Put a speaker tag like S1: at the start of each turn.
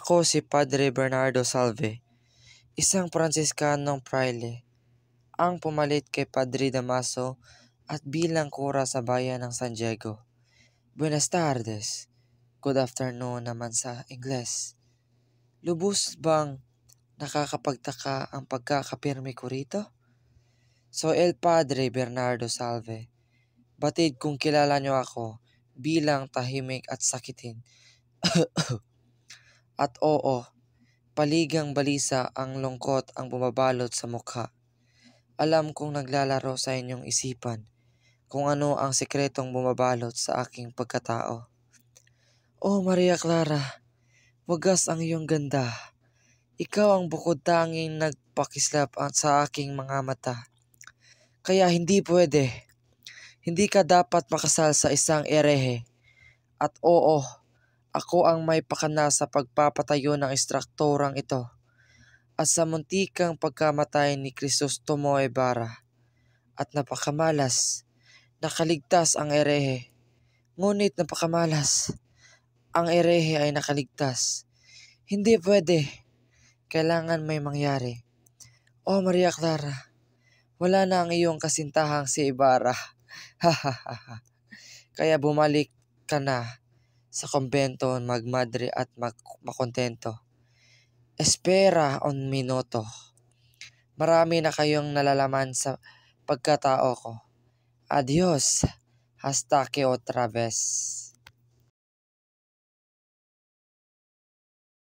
S1: Ako si Padre Bernardo Salve, isang Pransiskanong praile, ang pumalit kay Padre Damaso at bilang kura sa bayan ng San Diego. Buenas tardes, good afternoon naman sa Ingles. Lubos bang nakakapagtaka ang pagkakapirmi ko rito? So El Padre Bernardo Salve, batid kung kilala niyo ako bilang tahimik at sakitin. At oo, paligang balisa ang lungkot ang bumabalot sa mukha. Alam kong naglalaro sa inyong isipan kung ano ang sekretong bumabalot sa aking pagkatao. Oh Maria Clara, wagas ang iyong ganda. Ikaw ang bukod tanging nagpakislap sa aking mga mata. Kaya hindi pwede. Hindi ka dapat makasal sa isang erehe. At oo, ako ang may pakana sa pagpapatayo ng ekstrukturang ito. At sa muntikang pagkamatay ni Crisostomo Ibarra. At napakamalas, nakaligtas ang erehe. Ngunit napakamalas, ang erehe ay nakaligtas. Hindi pwede. Kailangan may mangyari. Oh Maria Clara, wala na ang iyong kasintahang si Ibarra. Kaya bumalik ka na sa kumbento magmadre at makontento. Espera un minuto. Marami na kayong nalalaman sa pagkatao ko. Adios, hasta que otra vez.